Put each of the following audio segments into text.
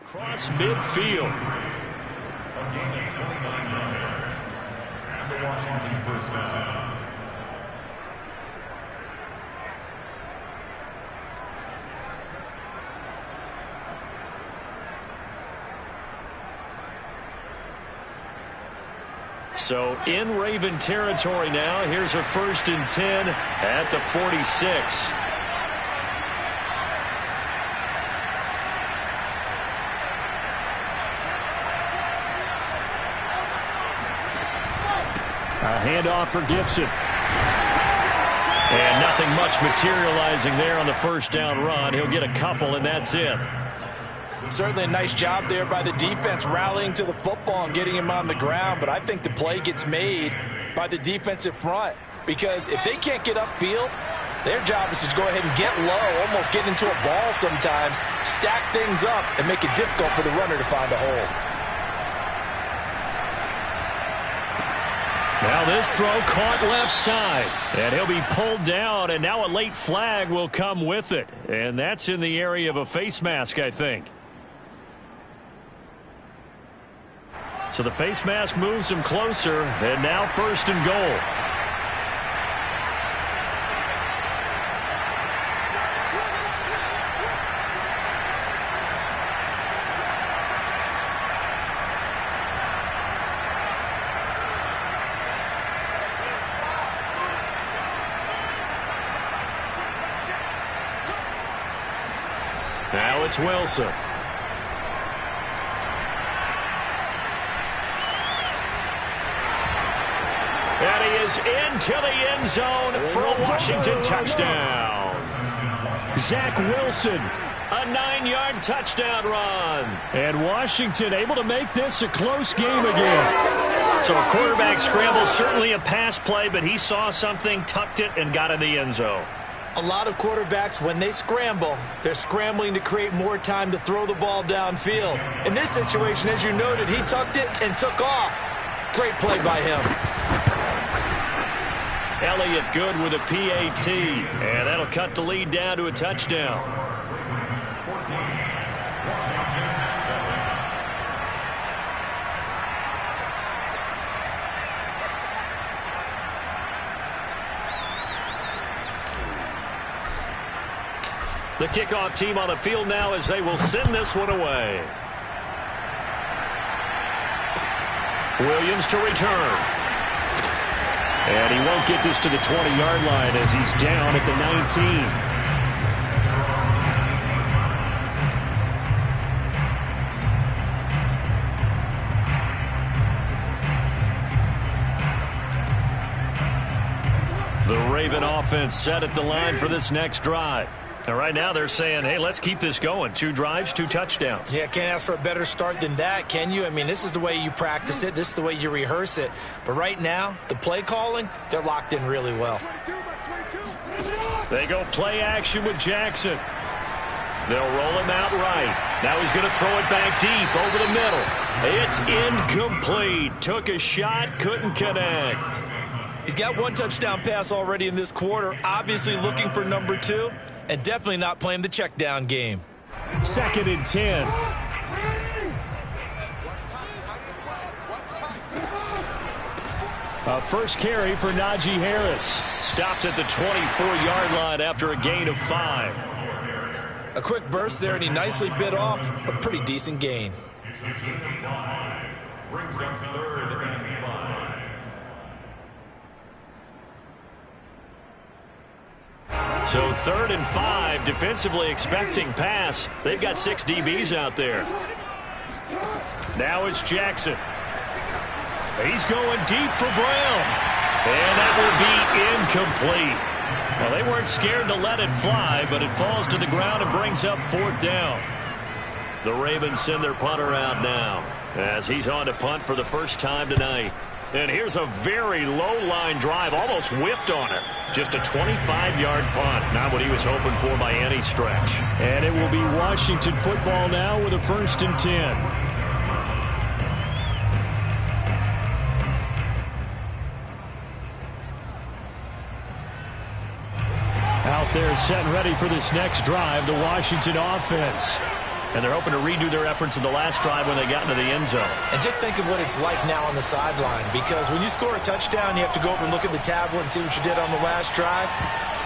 Across midfield. A gain of 29 yards. And the Washington first down. So in Raven territory now. Here's a 1st and 10 at the 46. A handoff for Gibson. And nothing much materializing there on the first down run. He'll get a couple, and that's it. Certainly a nice job there by the defense rallying to the football and getting him on the ground, but I think the play gets made by the defensive front because if they can't get upfield, their job is to go ahead and get low, almost get into a ball sometimes, stack things up, and make it difficult for the runner to find a hole. Now this throw caught left side, and he'll be pulled down, and now a late flag will come with it, and that's in the area of a face mask, I think. So the face mask moves him closer, and now 1st and goal. Now it's Wilson. And he is into the end zone for a Washington touchdown. Zach Wilson, a 9-yard touchdown run. And Washington able to make this a close game again. So a quarterback scramble, certainly a pass play, but he saw something, tucked it, and got in the end zone. A lot of quarterbacks, when they scramble, they're scrambling to create more time to throw the ball downfield. In this situation, as you noted, he tucked it and took off. Great play by him. Elliott good with a PAT, and that'll cut the lead down to a touchdown. The kickoff team on the field now as they will send this one away. Williams to return. And he won't get this to the 20-yard line as he's down at the 19. The Raven offense set at the line for this next drive. And right now they're saying, hey, let's keep this going. 2 drives, 2 touchdowns. Yeah, can't ask for a better start than that, can you? I mean, this is the way you practice it. This is the way you rehearse it. But right now, the play calling, they're locked in really well. They go play action with Jackson. They'll roll him out right. Now he's going to throw it back deep over the middle. It's incomplete. Took a shot, couldn't connect. He's got 1 touchdown pass already in this quarter. Obviously looking for number 2. And definitely not playing the check down game. 2nd and 10. A first carry for Najee Harris. Stopped at the 24-yard line after a gain of 5. A quick burst there, and he nicely bit off a pretty decent gain. Brings up 3rd and 5. So 3rd and 5, defensively expecting pass. They've got 6 DBs out there. Now it's Jackson. He's going deep for Brown. And that will be incomplete. Well, they weren't scared to let it fly, but it falls to the ground and brings up 4th down. The Ravens send their punter out now as he's on to punt for the first time tonight. And here's a very low-line drive, almost whiffed on it. Just a 25-yard punt, not what he was hoping for by any stretch. And it will be Washington football now with a 1st and 10. Out there set and ready for this next drive, the Washington offense. And they're hoping to redo their efforts in the last drive when they got into the end zone. And just think of what it's like now on the sideline, because when you score a touchdown, you have to go over and look at the tablet and see what you did on the last drive.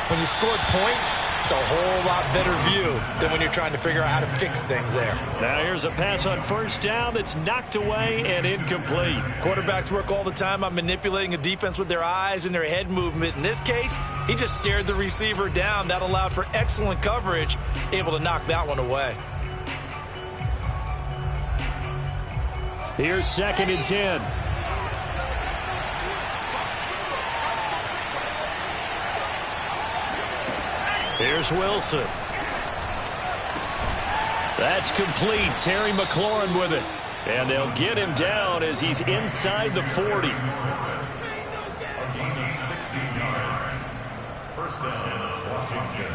When you scored points, it's a whole lot better view than when you're trying to figure out how to fix things there. Now here's a pass on first down that's knocked away and incomplete. Quarterbacks work all the time on manipulating a defense with their eyes and their head movement. In this case, he just stared the receiver down. That allowed for excellent coverage, able to knock that one away. Here's 2nd and 10. Here's Wilson. That's complete. Terry McLaurin with it. And they'll get him down as he's inside the 40. A gain of 16 yards. First down, Washington.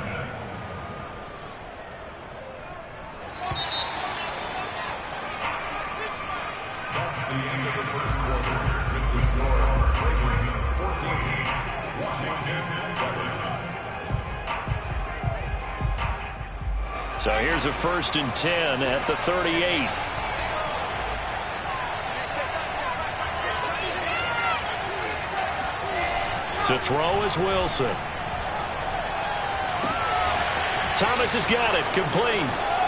That's the end of the first quarter. With the score, Ravens 14, Washington 7. So here's a 1st and 10 at the 38. To throw is Wilson. Thomas has got it. Complete.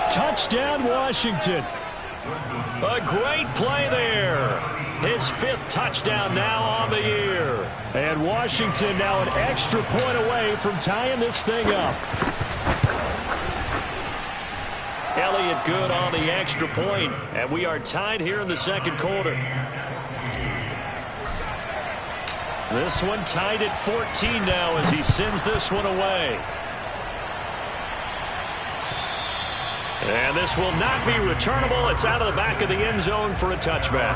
Touchdown, Washington. A great play there. His 5th touchdown now on the year. And Washington now an extra point away from tying this thing up. Elliott good on the extra point, and we are tied here in the 2nd quarter. This one tied at 14 now as he sends this one away. And this will not be returnable. It's out of the back of the end zone for a touchback.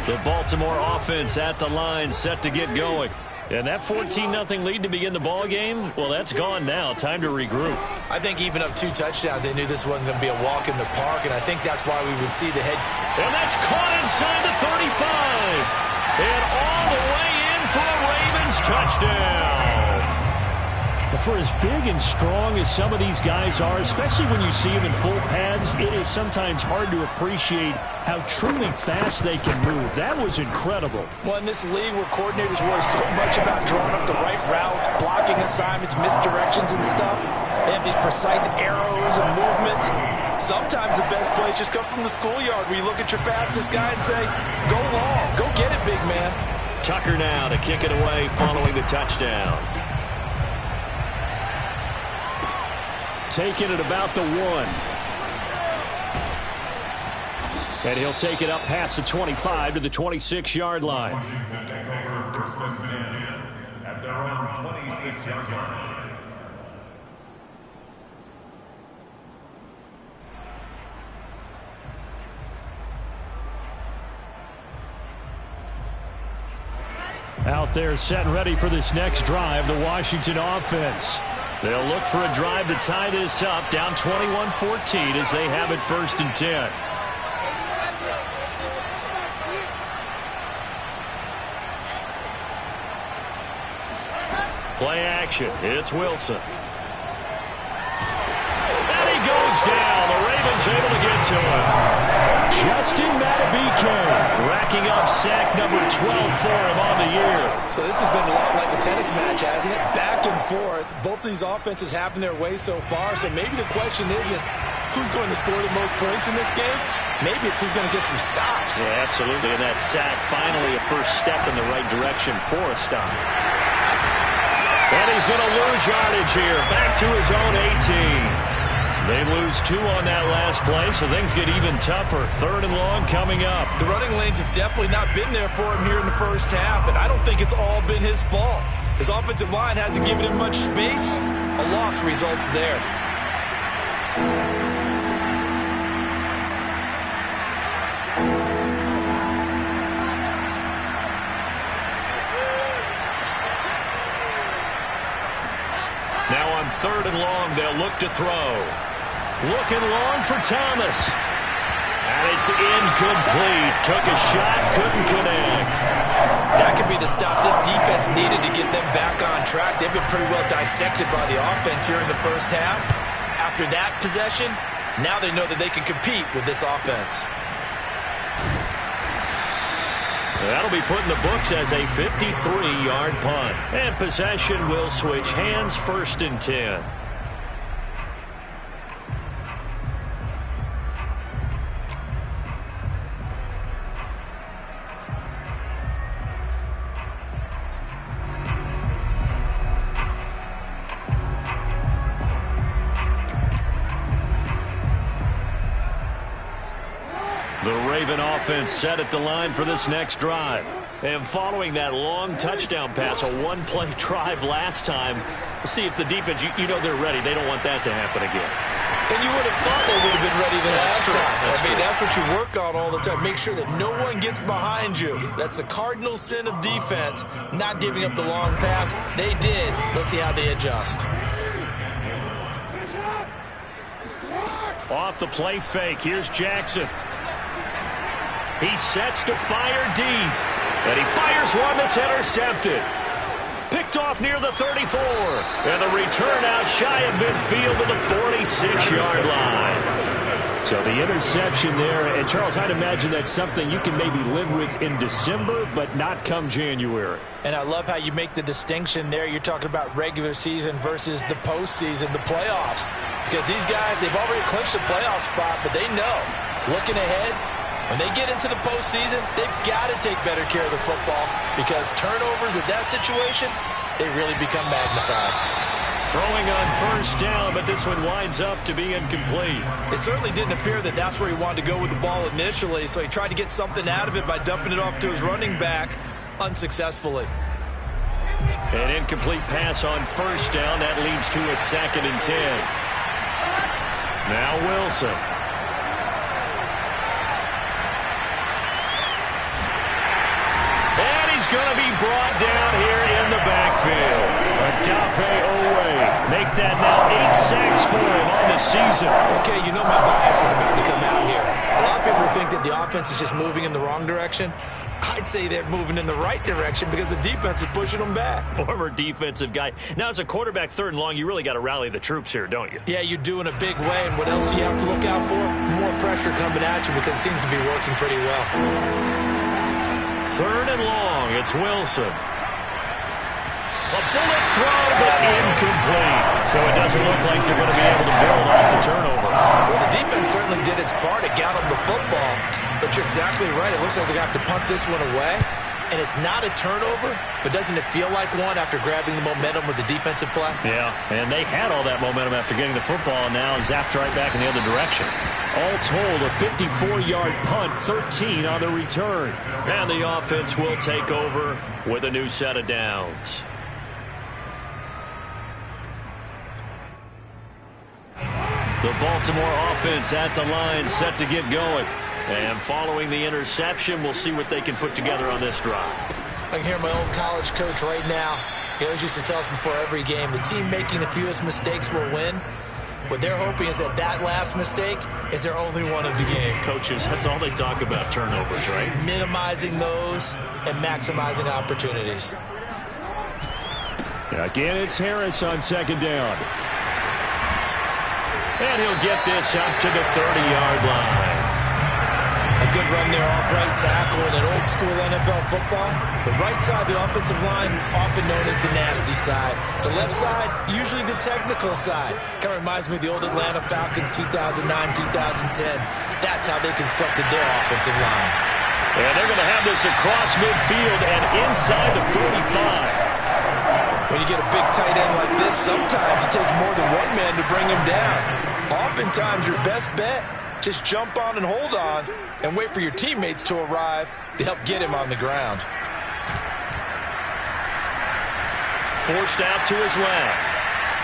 The Baltimore offense at the line, set to get going. And that 14-0 lead to begin the ball game, well, that's gone now. Time to regroup. I think even up 2 touchdowns, they knew this wasn't going to be a walk in the park, and I think that's why we would see the head. And that's caught inside the 35. And all the way in for a Ravens touchdown. For as big and strong as some of these guys are, especially when you see them in full pads, it is sometimes hard to appreciate how truly fast they can move. That was incredible. Well, in this league where coordinators worry so much about drawing up the right routes, blocking assignments, misdirections and stuff, they have these precise arrows and movements. Sometimes the best plays just come from the schoolyard where you look at your fastest guy and say, go long, go get it, big man. Tucker now to kick it away following the touchdown. Taking it about the 1. And he'll take it up past the 25 to the 26-yard line. Washington take over 1st and 10 at their own 26-yard line. Out there set and ready for this next drive, the Washington offense. They'll look for a drive to tie this up, down 21-14 as they have it 1st and 10. Play action. It's Wilson. And he goes down. The Ravens able to get to him. Justin Madubuike racking up sack number 12 for him on the year. So this has been a lot like a tennis match, hasn't it? Back and forth. Both of these offenses happen their way so far, so maybe the question isn't who's going to score the most points in this game. Maybe it's who's going to get some stops. Yeah, absolutely. And that sack, finally a first step in the right direction for a stop. And he's going to lose yardage here. Back to his own 18. They lose 2 on that last play, so things get even tougher. 3rd and long coming up. The running lanes have definitely not been there for him here in the first half, and I don't think it's all been his fault. His offensive line hasn't given him much space. A loss results there. Now on 3rd and long, they'll look to throw. Looking long for Thomas. And it's incomplete. Took a shot, couldn't connect. That could be the stop this defense needed to get them back on track. They've been pretty well dissected by the offense here in the first half. After that possession, now they know that they can compete with this offense. That'll be put in the books as a 53-yard punt. And possession will switch hands, 1st and 10. Offense set at the line for this next drive. And following that long touchdown pass, a one-play drive last time, see if the defense, you know they're ready. They don't want that to happen again. And you would have thought they would have been ready the last time. That's what you work on all the time. Make sure that no one gets behind you. That's the cardinal sin of defense, not giving up the long pass. They did. Let's see how they adjust. Off the play fake, here's Jackson. He sets to fire deep, and he fires one that's intercepted. Picked off near the 34, and the return out shy of midfield to the 46-yard line. So the interception there, and Charles, I'd imagine that's something you can maybe live with in December, but not come January. And I love how you make the distinction there. You're talking about regular season versus the postseason, the playoffs. Because these guys, they've already clinched a playoff spot, but they know, looking ahead, when they get into the postseason, they've got to take better care of the football because turnovers in that situation, they really become magnified. Throwing on 1st down, but this one winds up to be incomplete. It certainly didn't appear that that's where he wanted to go with the ball initially, so he tried to get something out of it by dumping it off to his running back unsuccessfully. An incomplete pass on 1st down. That leads to a 2nd and 10. Now Wilson. Going to be brought down here in the backfield. Odafe Oweh make that now 8 sacks for him on the season. Okay, you know my bias is about to come out here. A lot of people think that the offense is just moving in the wrong direction. I'd say they're moving in the right direction because the defense is pushing them back. Former defensive guy. Now, as a quarterback 3rd and long, you really got to rally the troops here, don't you? Yeah, you do in a big way. And what else do you have to look out for? More pressure coming at you because it seems to be working pretty well. 3rd and long, it's Wilson. A bullet throw, but incomplete. So it doesn't look like they're going to be able to build off the turnover. Well, the defense certainly did its part. It got them the football. But you're exactly right. It looks like they're going to have to punt this one away. And it's not a turnover, but doesn't it feel like one after grabbing the momentum with the defensive play? Yeah, and they had all that momentum after getting the football, and now zapped right back in the other direction. All told, a 54-yard punt, 13 on the return. And the offense will take over with a new set of downs. The Baltimore offense at the line, set to get going. And following the interception, we'll see what they can put together on this drive. I can hear my old college coach right now. He always used to tell us before every game, the team making the fewest mistakes will win. What they're hoping is that that last mistake is their only one of the game. Coaches, that's all they talk about, turnovers, right? Minimizing those and maximizing opportunities. Again, it's Harris on 2nd down. And he'll get this up to the 30-yard line. A good run there off right tackle in an old-school NFL football. The right side of the offensive line, often known as the nasty side. The left side, usually the technical side. Kind of reminds me of the old Atlanta Falcons 2009-2010. That's how they constructed their offensive line. And they're going to have this across midfield and inside the 45. When you get a big tight end like this, sometimes it takes more than one man to bring him down. Oftentimes, your best bet, just jump on and hold on and wait for your teammates to arrive to help get him on the ground. Forced out to his left.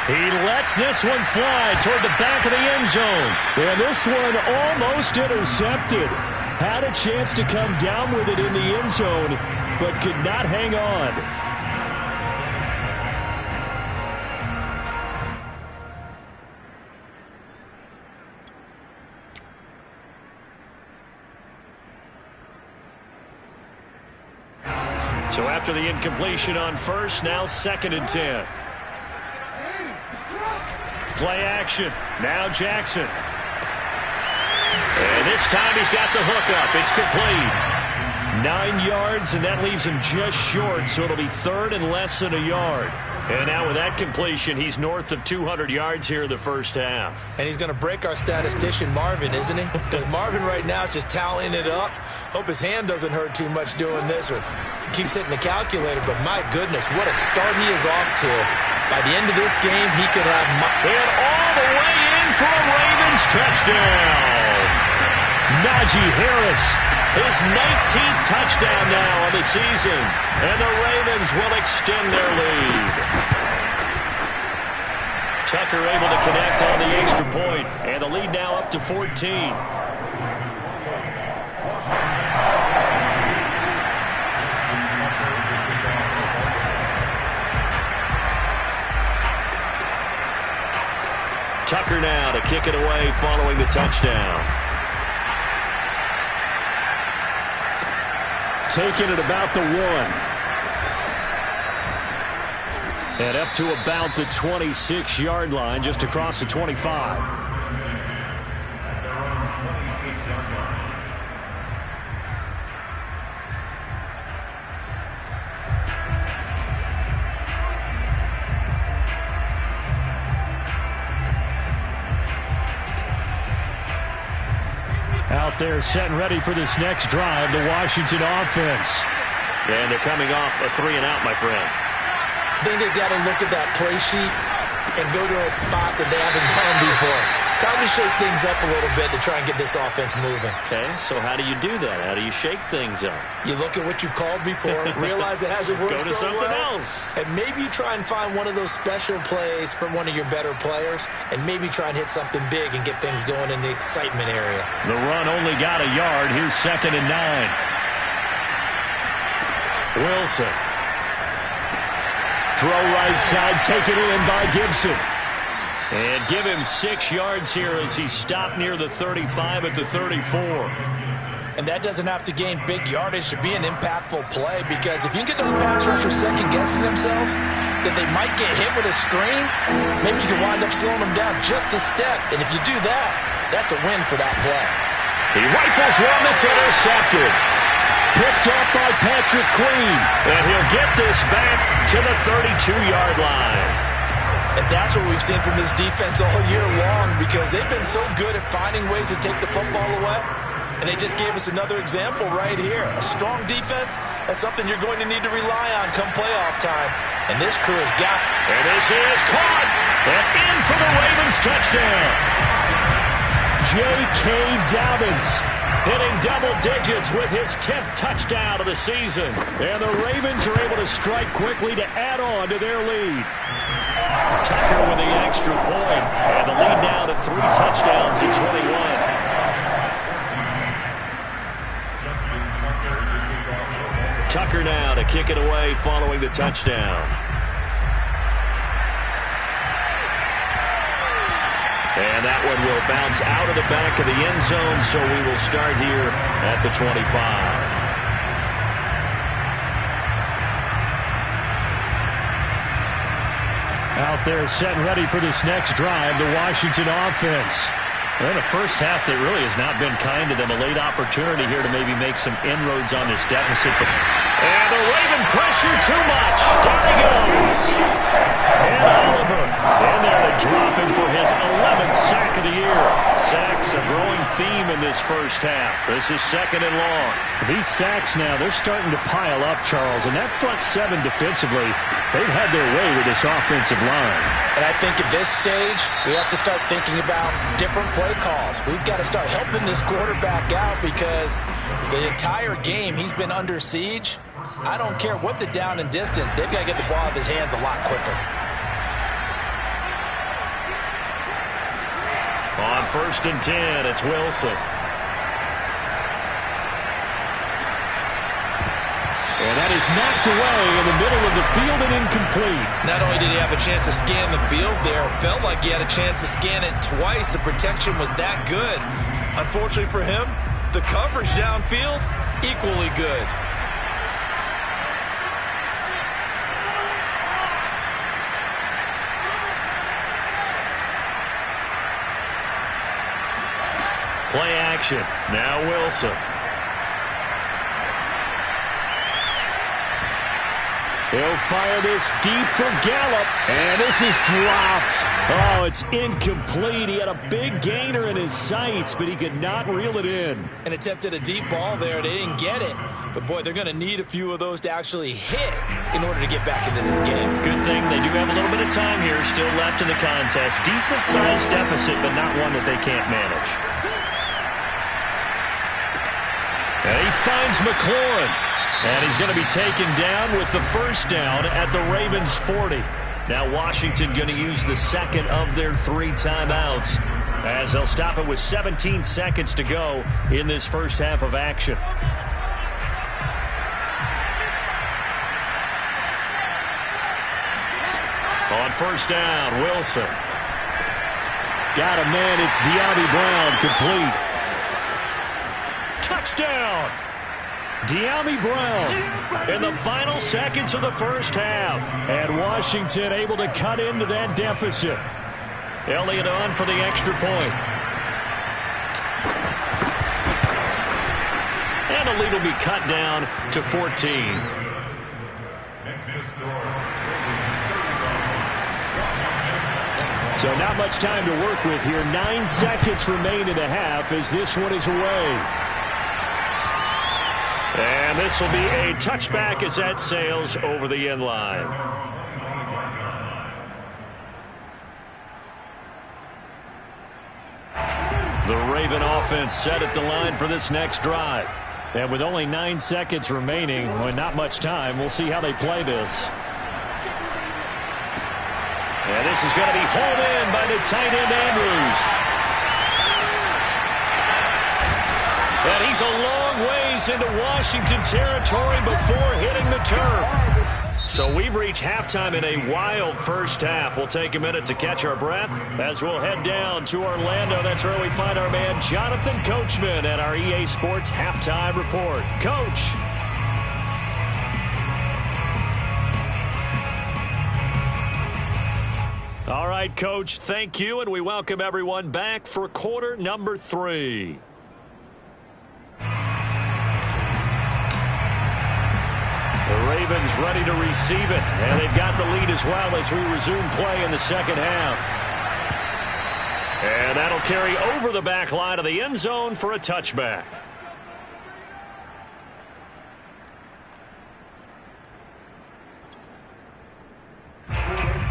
He lets this one fly toward the back of the end zone. And this one almost intercepted. Had a chance to come down with it in the end zone, but could not hang on. after the incompletion on first. Now 2nd and 10. Play action. Now Jackson. And this time he's got the hook up. It's complete. 9 yards, and that leaves him just short, so it'll be 3rd and less than a yard. And now with that completion, he's north of 200 yards here in the first half. And he's going to break our statistician, Marvin, isn't he? Because Marvin right now is just tallying it up. Hope his hand doesn't hurt too much doing this or keeps hitting the calculator. But my goodness, what a start he is off to. By the end of this game, he could have... And all the way in for a Ravens touchdown. Najee Harris, his 19th touchdown now of the season. And the Ravens will extend their lead. Tucker able to connect on the extra point, and the lead now up to 14. Tucker now to kick it away following the touchdown. Taking it about the 1. And up to about the 26-yard line, just across the 25. Out there set and ready for this next drive, the Washington offense. And they're coming off a 3-and-out, my friend. I think they've got to look at that play sheet and go to a spot that they haven't gone before. Time to shake things up a little bit to try and get this offense moving. Okay, so how do you do that? How do you shake things up? You look at what you've called before, realize it hasn't worked so well. Go to something else. And maybe you try and find one of those special plays from one of your better players, and maybe try and hit something big and get things going in the excitement area. The run only got a yard. Here's 2nd and 9. Wilson. Throw right side, taken in by Gibson. And give him 6 yards here as he stopped near the 35 at the 34. And that doesn't have to gain big yardage to be an impactful play, because if you can get those pass rushers second-guessing themselves, that they might get hit with a screen, maybe you can wind up slowing them down just a step. And if you do that, that's a win for that play. He rifles one that's intercepted. Picked up by Patrick Queen. And he'll get this back to the 32-yard line. And that's what we've seen from this defense all year long, because they've been so good at finding ways to take the football away. And they just gave us another example right here. A strong defense, that's something you're going to need to rely on come playoff time. And this crew has got it. And this is caught. And in for the Ravens touchdown. J.K. Dobbins hitting double digits with his 10th touchdown of the season. And the Ravens are able to strike quickly to add on to their lead. Tucker with the extra point. And the lead now to 3 touchdowns in 21. Tucker now to kick it away following the touchdown. And that one will bounce out of the back of the end zone, so we will start here at the 25. Out there set and ready for this next drive, the Washington offense. Well, the first half that really has not been kind to them. A late opportunity here to maybe make some inroads on this deficit. And the Raven pressure too much. Down he goes. And Oliver in there to drop him for his 11th sack of the year. Sacks a growing theme in this first half. This is 2nd and long. These sacks now, they're starting to pile up, Charles. And that front 7 defensively, they've had their way with this offensive line. And I think at this stage, we have to start thinking about different play calls. We've got to start helping this quarterback out, because the entire game he's been under siege. I don't care what the down and distance. They've got to get the ball out of his hands a lot quicker. On 1st and 10, it's Wilson. And that is knocked away in the middle of the field and incomplete. Not only did he have a chance to scan the field there, it felt like he had a chance to scan it twice. The protection was that good. Unfortunately for him, the coverage downfield, equally good. Play action. Now Wilson. He'll fire this deep for Gallup. And this is dropped. Oh, it's incomplete. He had a big gainer in his sights, but he could not reel it in. And attempted a deep ball there. They didn't get it. But, boy, they're going to need a few of those to actually hit in order to get back into this game. Good thing they do have a little bit of time here still left in the contest. Decent-sized deficit, but not one that they can't manage. And he finds McLaurin. And he's going to be taken down with the first down at the Ravens' 40. Now Washington going to use the second of their 3 timeouts as they'll stop it with 17 seconds to go in this first half of action. On first down, Wilson. Got a man, it's Dyami Brown, complete. Touchdown! Dyami Brown in the final seconds of the first half. And Washington able to cut into that deficit. Elliott on for the extra point. And the lead will be cut down to 14. Next to score. So not much time to work with here. 9 seconds remain in the half as this one is away. And this will be a touchback as that sails over the end line. The Raven offense set at the line for this next drive. And with only 9 seconds remaining, with not much time, we'll see how they play this. And this is going to be hauled in by the tight end Andrews. And he's a long ways into Washington territory before hitting the turf. So we've reached halftime in a wild first half. We'll take a minute to catch our breath as we'll head down to Orlando. That's where we find our man Jonathan Coachman at our EA Sports Halftime Report. Coach. All right, Coach, thank you, and we welcome everyone back for quarter number 3. The Ravens ready to receive it, and they've got the lead as well as we resume play in the second half. And that'll carry over the back line of the end zone for a touchback.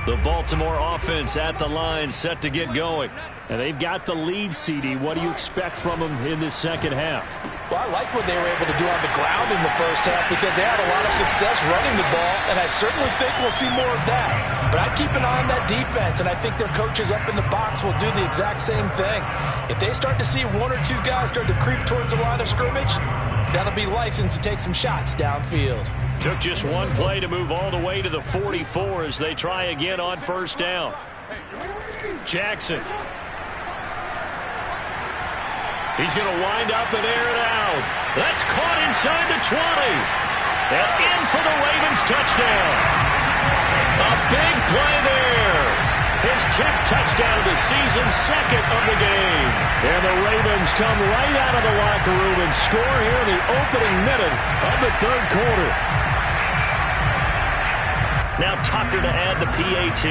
The Baltimore offense at the line set to get going. And they've got the lead, CD. What do you expect from them in this second half? Well, I like what they were able to do on the ground in the first half because they had a lot of success running the ball, and I certainly think we'll see more of that. But I'd keep an eye on that defense, and I think their coaches up in the box will do the exact same thing. If they start to see 1 or 2 guys start to creep towards the line of scrimmage, that'll be licensed to take some shots downfield. Took just one play to move all the way to the 44 as they try again on first down. Jackson. He's going to wind up and air it out. That's caught inside the 20. And in for the Ravens touchdown. A big play there. His 10th touchdown of the season, second of the game. And the Ravens come right out of the locker room and score here in the opening minute of the third quarter. Now Tucker to add the PAT.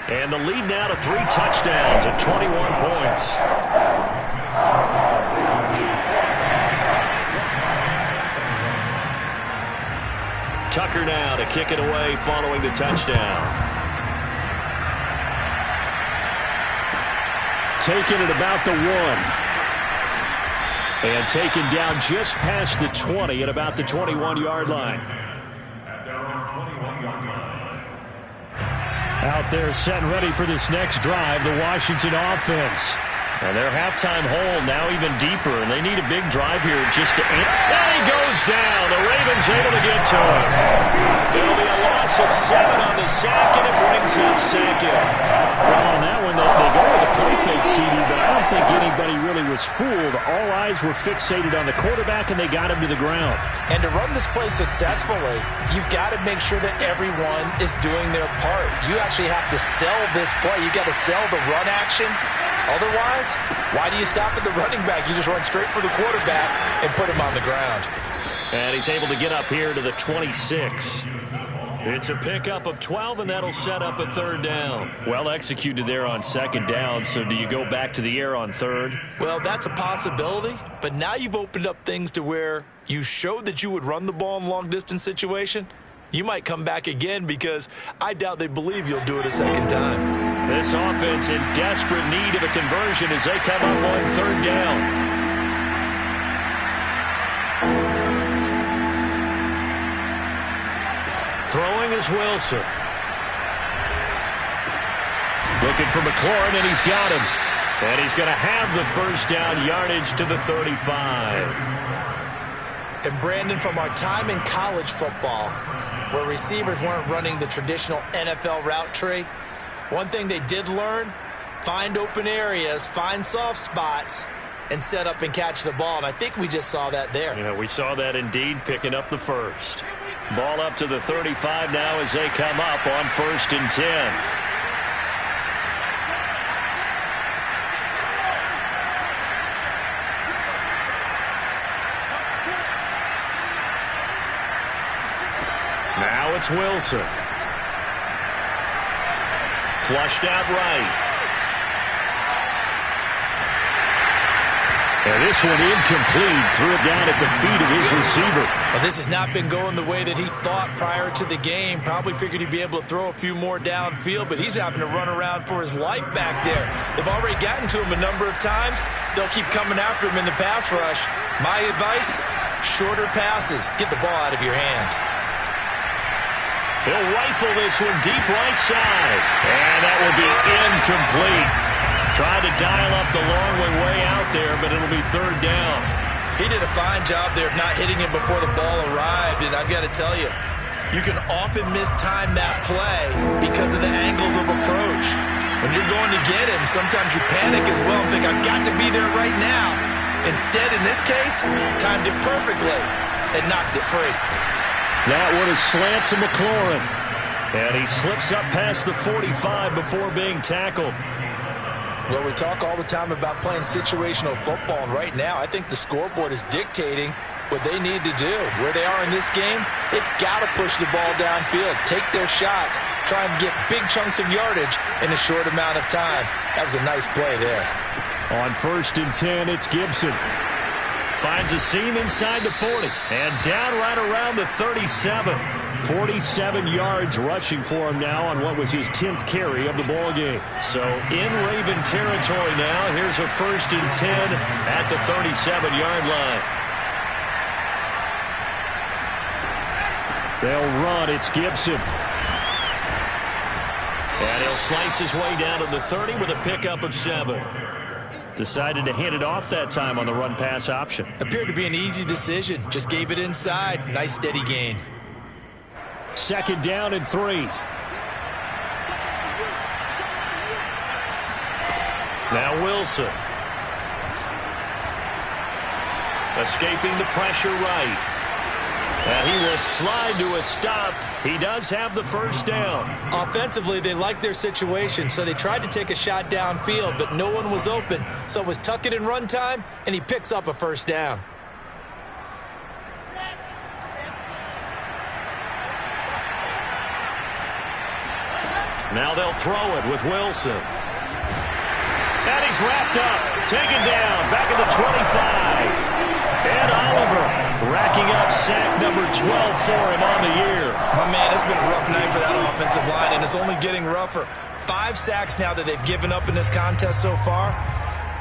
And the lead now to 3 touchdowns at 21 points. Tucker now to kick it away following the touchdown. Taking it about the 1. And taken down just past the 20 at about the 21-yard line. At their own 21-yard line. Out there set and ready for this next drive, the Washington offense. And their halftime hole now even deeper, and they need a big drive here just to... And he goes down. The Ravens able to get to him. It'll be a loss of 7 on the sack, and it brings up second. Well, on that one, they go with a play fake, CD, but I don't think anybody really was fooled. All eyes were fixated on the quarterback, and they got him to the ground. And to run this play successfully, you've got to make sure that everyone is doing their part. You actually have to sell this play. You've got to sell the run action. Otherwise, why do you stop at the running back? You just run straight for the quarterback and put him on the ground. And he's able to get up here to the 26. It's a pickup of 12, and that'll set up a third down. Well executed there on second down, so do you go back to the air on third? Well, that's a possibility, but now you've opened up things to where you showed that you would run the ball in a long-distance situation. You might come back again because I doubt they believe you'll do it a second time. This offense in desperate need of a conversion as they come up on third down. Throwing is Wilson. Looking for McLaurin, and he's got him. And he's going to have the first down yardage to the 35. And Brandon, from our time in college football, where receivers weren't running the traditional NFL route tree, one thing they did learn, find open areas, find soft spots, and set up and catch the ball. And I think we just saw that there. Yeah, we saw that indeed, picking up the first. Ball up to the 35 now as they come up on 1st and 10. Now it's Wilson. Flushed out right. And this one incomplete. Threw it down at the feet of his receiver. Well, this has not been going the way that he thought prior to the game. Probably figured he'd be able to throw a few more downfield, but he's having to run around for his life back there. They've already gotten to him a number of times. They'll keep coming after him in the pass rush. My advice, shorter passes. Get the ball out of your hand. He'll rifle this one deep right side. And that will be incomplete. Tried to dial up the long way out there, but it'll be third down. He did a fine job there of not hitting him before the ball arrived. And I've got to tell you, you can often mistime that play because of the angles of approach. When you're going to get him, sometimes you panic as well and think, I've got to be there right now. Instead, in this case, timed it perfectly and knocked it free. That one is slant to McLaurin. And he slips up past the 45 before being tackled. Well, we talk all the time about playing situational football, and right now I think the scoreboard is dictating what they need to do. Where they are in this game, they've got to push the ball downfield, take their shots, try and get big chunks of yardage in a short amount of time. That was a nice play there. On 1st and 10, it's Gibson. Finds a seam inside the 40. And down right around the 37. 47 yards rushing for him now on what was his 10th carry of the ball game. So in Raven territory now. Here's a 1st and 10 at the 37-yard line. They'll run. It's Gibson. And he'll slice his way down to the 30 with a pickup of 7. Decided to hand it off that time on the run-pass option. Appeared to be an easy decision. Just gave it inside. Nice steady gain. 2nd down and 3. Now Wilson. Escaping the pressure right. And he will slide to a stop. He does have the first down. Offensively, they liked their situation, so they tried to take a shot downfield, but no one was open. So it was tuck it in run time, and he picks up a first down. Now they'll throw it with Wilson. And he's wrapped up, taken down, back at the 25. And Oliver racking up sack number 12 for him on the year. My man, it's been a rough night for that offensive line, and it's only getting rougher. 5 sacks now that they've given up in this contest so far.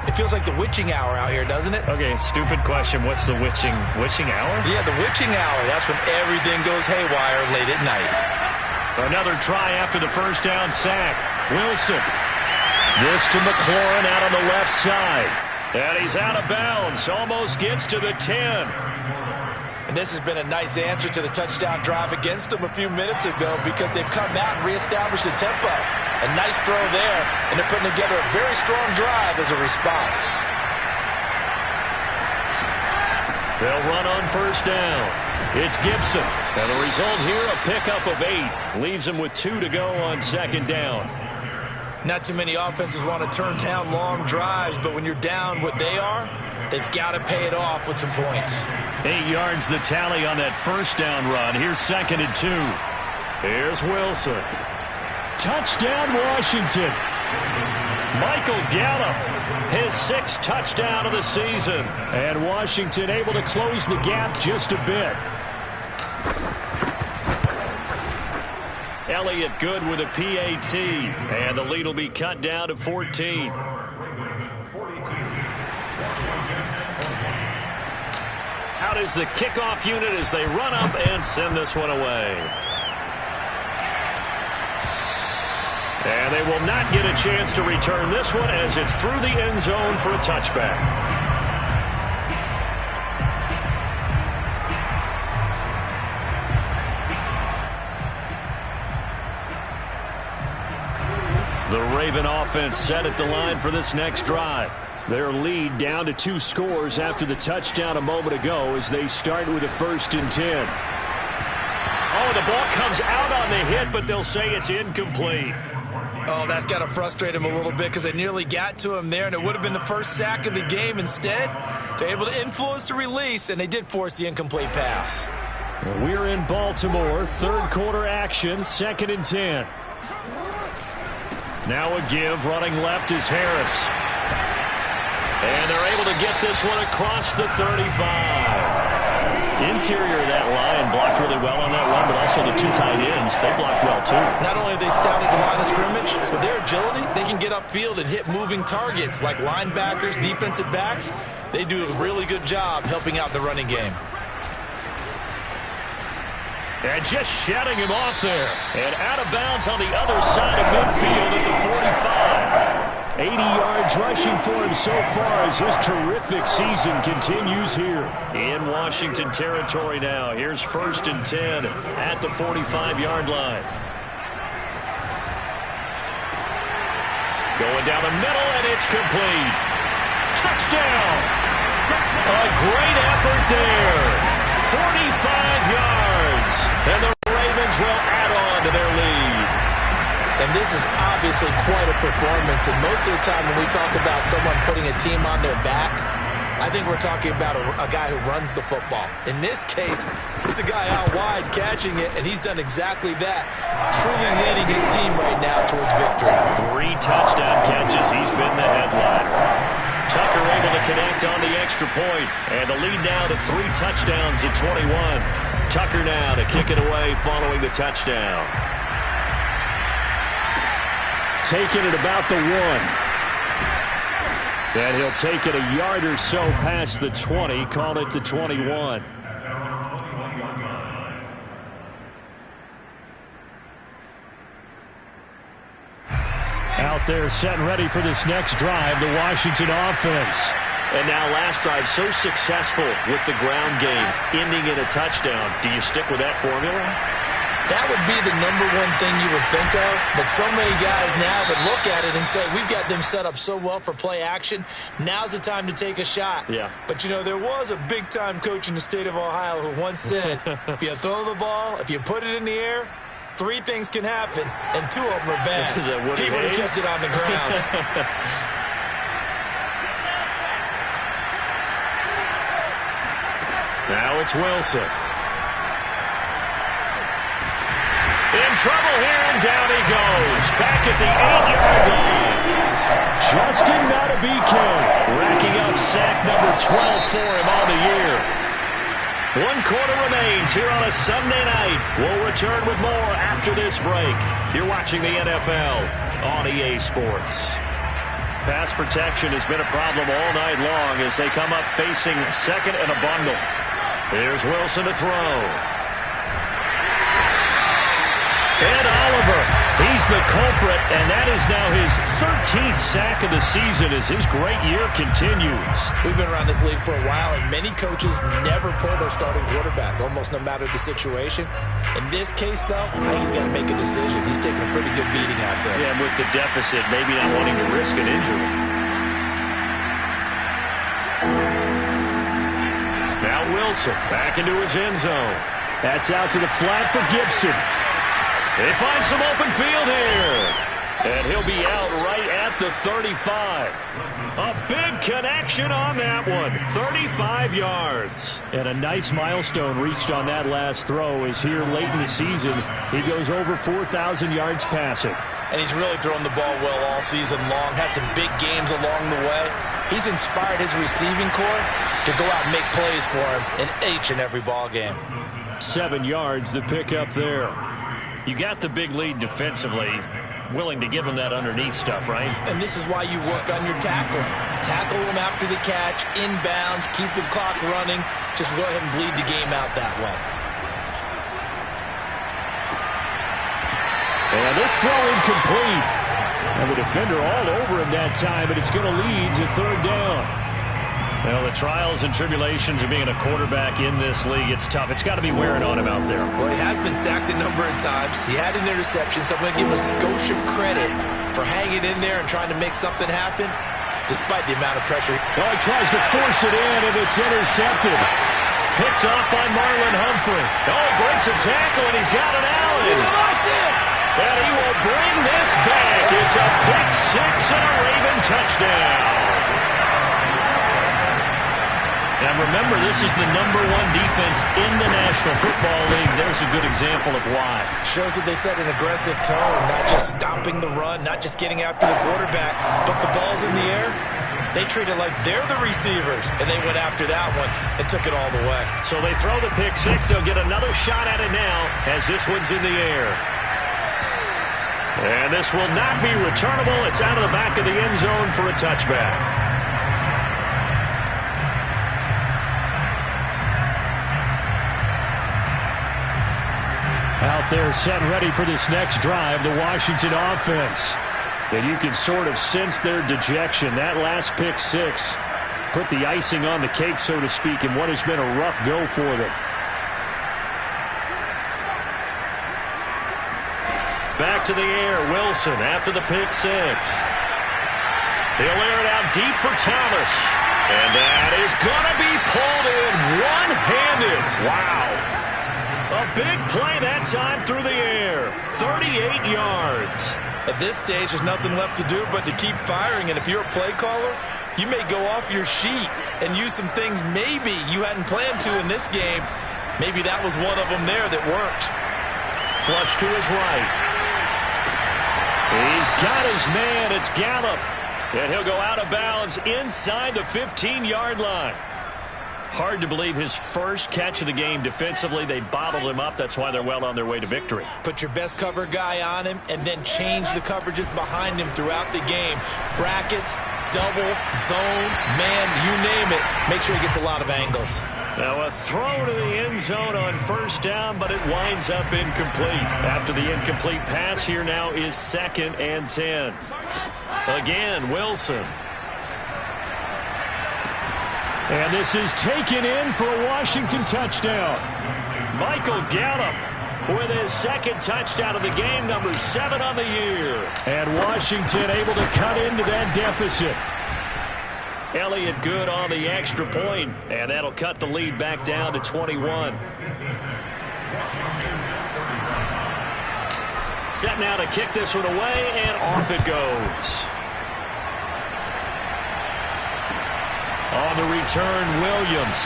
It feels like the witching hour out here, doesn't it? Okay, stupid question. What's the witching hour? Yeah, the witching hour. That's when everything goes haywire late at night. Another try after the first down sack. Wilson. This to McLaurin out on the left side. And he's out of bounds. Almost gets to the 10. And this has been a nice answer to the touchdown drive against them a few minutes ago because they've come out and reestablished the tempo. A nice throw there, and they're putting together a very strong drive as a response. They'll run on first down. It's Gibson. And the result here, a pickup of 8. Leaves him with 2 to go on second down. Not too many offenses want to turn down long drives, but when you're down what they are, they've got to pay it off with some points. 8 yards the tally on that first down run. Here's 2nd and 2. Here's Wilson. Touchdown, Washington. Michael Gallup, his 6th touchdown of the season. And Washington able to close the gap just a bit. Elliott good with a PAT. And the lead will be cut down to 14. Out is the kickoff unit as they run up and send this one away. And they will not get a chance to return this one as it's through the end zone for a touchback. The Raven offense set at the line for this next drive. Their lead down to 2 scores after the touchdown a moment ago as they start with a 1st and 10. Oh, the ball comes out on the hit, but they'll say it's incomplete. Oh, that's got to frustrate him a little bit because they nearly got to him there, and it would have been the first sack of the game. Instead, they're able to influence the release, and they did force the incomplete pass. We're in Baltimore. 3rd quarter action, 2nd and 10. Now a give. Running left is Harris. And they're able to get this one across the 35. Interior of that line blocked really well on that run, but also the 2 tight ends, they blocked well too. Not only have they scouted the line of scrimmage, with their agility, they can get upfield and hit moving targets like linebackers, defensive backs. They do a really good job helping out the running game. And just shutting him off there. And out of bounds on the other side of midfield at the 45. 80 yards rushing for him so far as his terrific season continues here. In Washington territory now. Here's 1st and 10 at the 45-yard line. Going down the middle, and it's complete. Touchdown! A great effort there. 45 yards. And the Ravens will add on to their lead. And this is obviously quite a performance. And most of the time when we talk about someone putting a team on their back, I think we're talking about a guy who runs the football. In this case, it's a guy out wide catching it, and he's done exactly that, truly leading his team right now towards victory. 3 touchdown catches. He's been the headliner. Tucker able to connect on the extra point, and the lead now to 3 touchdowns at 21. Tucker now to kick it away following the touchdown. Taking it about the 1. And he'll take it a yard or so past the 20, call it the 21. Out there set and ready for this next drive, the Washington offense. And now last drive so successful with the ground game, ending in a touchdown. Do you stick with that formula? That would be the #1 thing you would think of, but so many guys now would look at it and say, we've got them set up so well for play action. Now's the time to take a shot. Yeah. But, you know, there was a big-time coach in the state of Ohio who once said, if you throw the ball, if you put it in the air, 3 things can happen, and 2 of them are bad. Is that Woody He would have Hayes? kept it on the ground. Now it's Wilson. In trouble here, and down he goes. Back at the 8-yard line. Justin Madubuike Racking up sack number 12 for him on the year. 1 quarter remains here on a Sunday night. We'll return with more after this break. You're watching the NFL on EA Sports. Pass protection has been a problem all night long as they come up facing 2nd and a bundle. Here's Wilson to throw. And Oliver He's the culprit, and that is now his 13th sack of the season as his great year continues. We've been around this league for a while, and many coaches never pull their starting quarterback, almost no matter the situation. In this case, though, he's got to make a decision. He's taking a pretty good beating out there. Yeah, and with the deficit, maybe not wanting to risk an injury. Now Wilson back into his end zone. That's out to the flat for Gibson. They find some open field here. And he'll be out right at the 35. A big connection on that one. 35 yards. And a nice milestone reached on that last throw is here late in the season. He goes over 4,000 yards passing. And he's really thrown the ball well all season long. Had some big games along the way. He's inspired his receiving corps to go out and make plays for him in each and every ball game. 7 yards the pick up there. You got the big lead defensively. Willing to give him that underneath stuff, right? And this is why you work on your tackling. Tackle him after the catch, inbounds, keep the clock running. Just go ahead and bleed the game out that way. And this throw incomplete. And the defender all over him that time, but it's going to lead to third down. Well, the trials and tribulations of being a quarterback in this league, it's tough. It's got to be wearing on him out there. Well, he has been sacked a number of times. He had an interception, so I'm going to give him a skosh of credit for hanging in there and trying to make something happen, despite the amount of pressure. Oh, he tries to force it in, and it's intercepted. Picked off by Marlon Humphrey. Oh, he breaks a tackle, and he's got an Allen. And he will bring this back. It's a pick six and a Raven touchdown. Now remember, this is the #1 defense in the National Football League. There's a good example of why. Shows that they set an aggressive tone, not just stopping the run, not just getting after the quarterback, but the ball's in the air. They treat it like they're the receivers, and they went after that one and took it all the way. So they throw the pick six. They'll get another shot at it now as this one's in the air. And this will not be returnable. It's out of the back of the end zone for a touchback. Out there set ready for this next drive, the Washington offense. And you can sort of sense their dejection. That last pick six put the icing on the cake, so to speak, in what has been a rough go for them. Back to the air, Wilson after the pick six. He'll air it out deep for Thomas. And that is going to be pulled in one-handed. Wow. A big play that time through the air. 38 yards. At this stage, there's nothing left to do but to keep firing. And if you're a play caller, you may go off your sheet and use some things maybe you hadn't planned to in this game. Maybe that was one of them there that worked. Flush to his right. He's got his man. It's Gallup. And he'll go out of bounds inside the 15-yard line. Hard to believe his first catch of the game defensively. They bottled him up. That's why they're well on their way to victory. Put your best cover guy on him and then change the coverages behind him throughout the game. Brackets, double, zone, man, you name it. Make sure he gets a lot of angles. Now a throw to the end zone on first down, but it winds up incomplete. After the incomplete pass, here now is 2nd and 10. Again, Wilson. And this is taken in for a Washington touchdown. Michael Gallup with his 2nd touchdown of the game, number 7 on the year. And Washington able to cut into that deficit. Elliott good on the extra point, and that'll cut the lead back down to 21. Set now to kick this one away, and off it goes. On the return, Williams.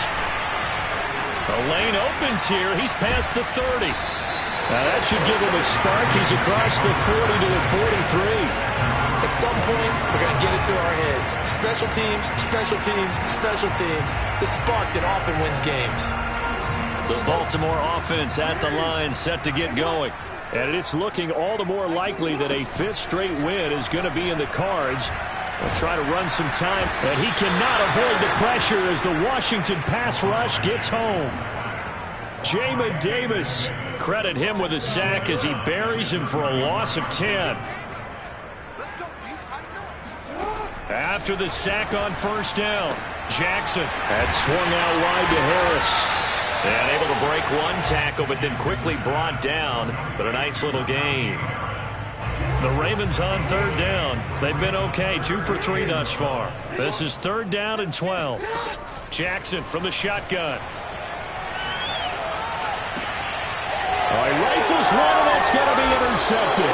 The lane opens here. He's past the 30. Now that should give him a spark. He's across the 40 to the 43. At some point, we're going to get it through our heads. Special teams, special teams, special teams. The spark that often wins games. The Baltimore offense at the line, set to get going. And it's looking all the more likely that a 5th straight win is going to be in the cards. They'll try to run some time, and he cannot avoid the pressure as the Washington pass rush gets home. Jamin Davis Credit him with a sack as he buries him for a loss of 10. After the sack on first down, Jackson. That swung out wide to Harris. And able to break one tackle, but then quickly brought down. But a nice little gain. The Ravens on third down. They've been okay, 2 for 3 thus far. This is 3rd down and 12. Jackson from the shotgun. He rifles one, and that's going to be intercepted.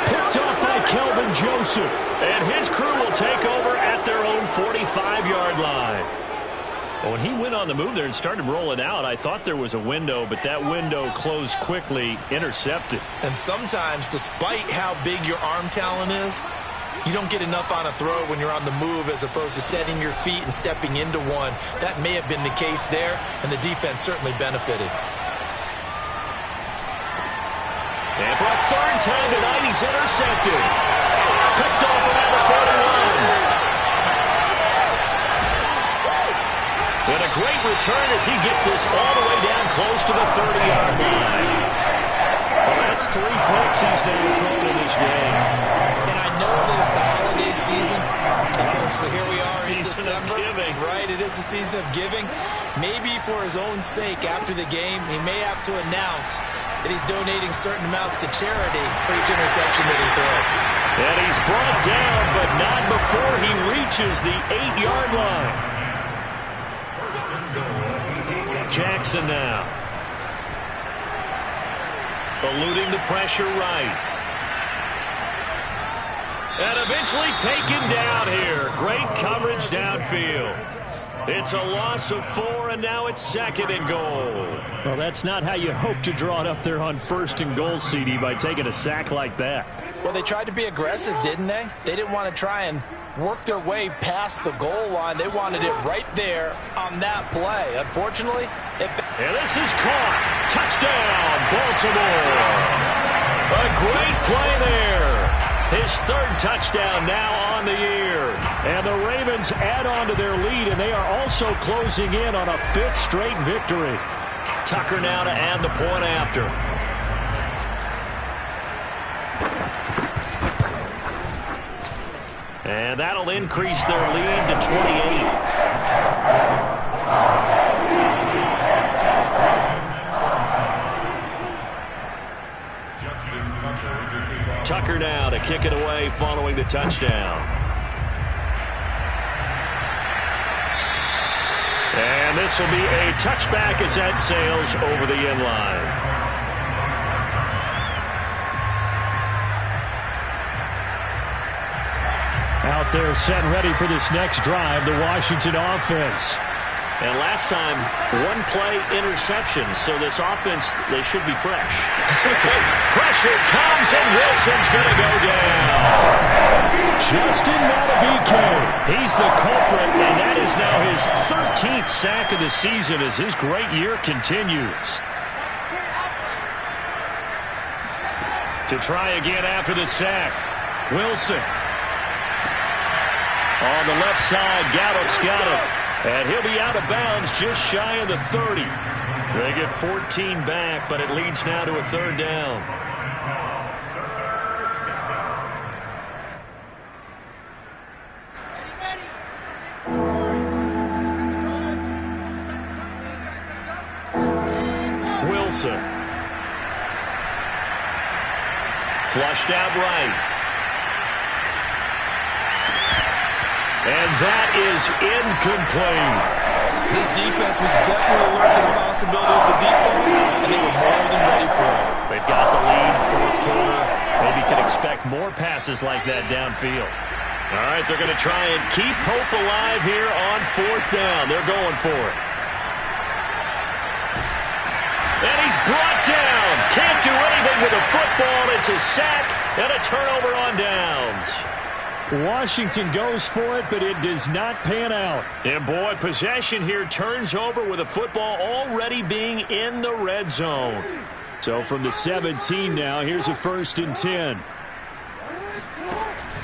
Picked off by Kelvin Joseph. And his crew will take over at their own 45-yard line. When he went on the move there and started rolling out, I thought there was a window, but that window closed quickly, intercepted. And sometimes, despite how big your arm talent is, you don't get enough on a throw when you're on the move as opposed to setting your feet and stepping into one. That may have been the case there, and the defense certainly benefited. And for a third time tonight, he's intercepted. Picked off around the 41. And a great return as he gets this all the way down close to the 30-yard line. Well, that's 3 picks he's now thrown in this game. And I know this, the holiday season, because here we are in December. Right, it is the season of giving. Maybe for his own sake, after the game, he may have to announce that he's donating certain amounts to charity for each interception that he throws. And he's brought down, but not before he reaches the 8-yard line. Jackson now. Eluding the pressure right. And eventually taken down here. Great coverage downfield. It's a loss of 4, and now it's 2nd and goal. Well, that's not how you hope to draw it up there on 1st and goal, CD, by taking a sack like that. Well, they tried to be aggressive, didn't they? They didn't want to try and work their way past the goal line. They wanted it right there on that play. Unfortunately, and this is caught. Touchdown, Baltimore. A great play there. His 3rd touchdown now on the year. And the Ravens add on to their lead, and they are also closing in on a 5th straight victory. Tucker now to add the point after. And that'll increase their lead to 28. Tucker now to kick it away following the touchdown. And this will be a touchback as that sails over the end line. Out there set ready for this next drive, the Washington offense. And last time, 1 play interception, so this offense, they should be fresh. Pressure comes, and Wilson's going to go down. Justin Madubuike, he's the culprit, and that is now his 13th sack of the season as his great year continues. To try again after the sack, Wilson. On the left side, Gallup's got it. And he'll be out of bounds just shy of the 30. They get 14 back, but it leads now to a 3rd down. Wilson. Flushed out right. And that is incomplete. This defense was definitely alert to the possibility of the deep ball, and they were more than ready for it. They've got the lead, 4th quarter. Maybe can expect more passes like that downfield. All right, they're going to try and keep hope alive here on 4th down. They're going for it. And he's brought down. Can't do anything with the football. It's a sack and a turnover on downs. Washington goes for it, but it does not pan out. And boy, possession here turns over with the football already being in the red zone. So from the 17 now, here's a 1st and 10.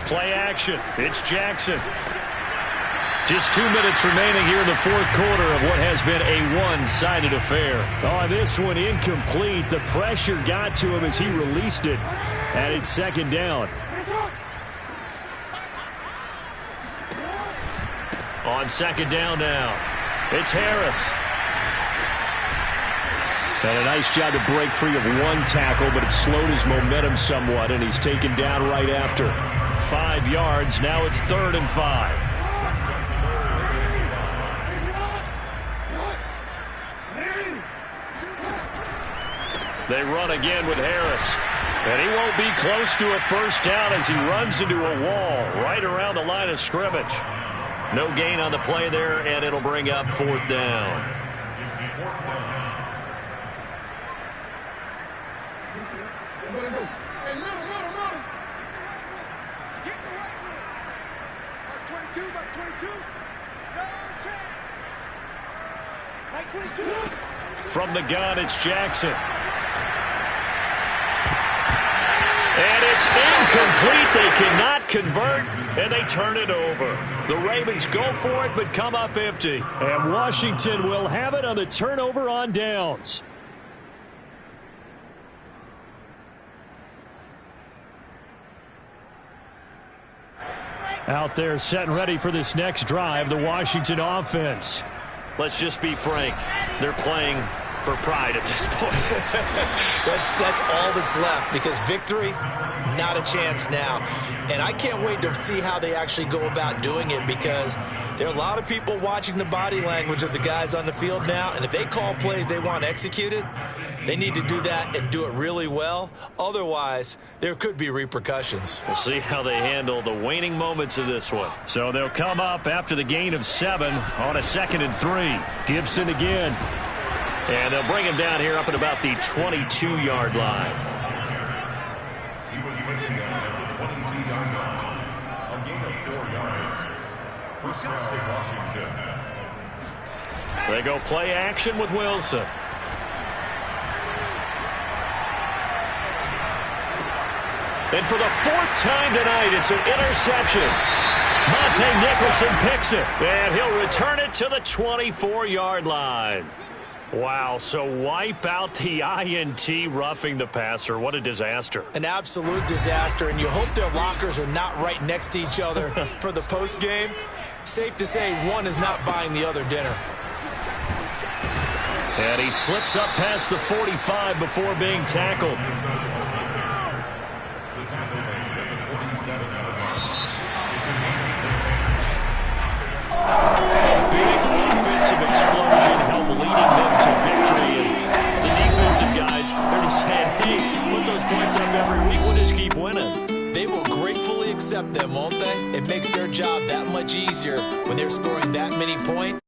Play action. It's Jackson. Just 2 minutes remaining here in the fourth quarter of what has been a one-sided affair. Oh, this one incomplete. The pressure got to him as he released it. And it's second down. On second down now, it's Harris. And a nice job to break free of one tackle, but it slowed his momentum somewhat, and he's taken down right after. 5 yards. Now it's 3rd and 5. They run again with Harris. And he won't be close to a first down as he runs into a wall right around the line of scrimmage. No gain on the play there, and it'll bring up 4th down. From the gun, it's Jackson. And it's incomplete. They cannot convert, and they turn it over. The Ravens go for it, but come up empty. And Washington will have it on the turnover on downs. Out there set and ready for this next drive, the Washington offense. Let's just be frank. They're playing for pride at this point. That's all that's left, because victory, not a chance now. And I can't wait to see how they actually go about doing it, because there are a lot of people watching the body language of the guys on the field now, and if they call plays they want executed, they need to do that and do it really well. Otherwise, there could be repercussions. We'll see how they handle the waning moments of this one. So they'll come up after the gain of 7 on a 2nd and 3. Gibson again. And they'll bring him down here up at about the 22-yard line. He was taken down at the 22-yard line. A gain of 4 yards. First down, Washington. They go play action with Wilson. And for the 4th time tonight, it's an interception. Monte Nicholson picks it, and he'll return it to the 24-yard line. Wow, so wipe out the INT roughing the passer. What a disaster. An absolute disaster, and you hope their lockers are not right next to each other for the postgame. Safe to say one is not buying the other dinner. And he slips up past the 45 before being tackled. The tackle made at the 47-yard line. Big offensive explosion help leading them to victory. And the defensive guys, they're just saying, hey, put those points up every week. We'll just keep winning. They will gratefully accept them, won't they? It makes their job that much easier when they're scoring that many points.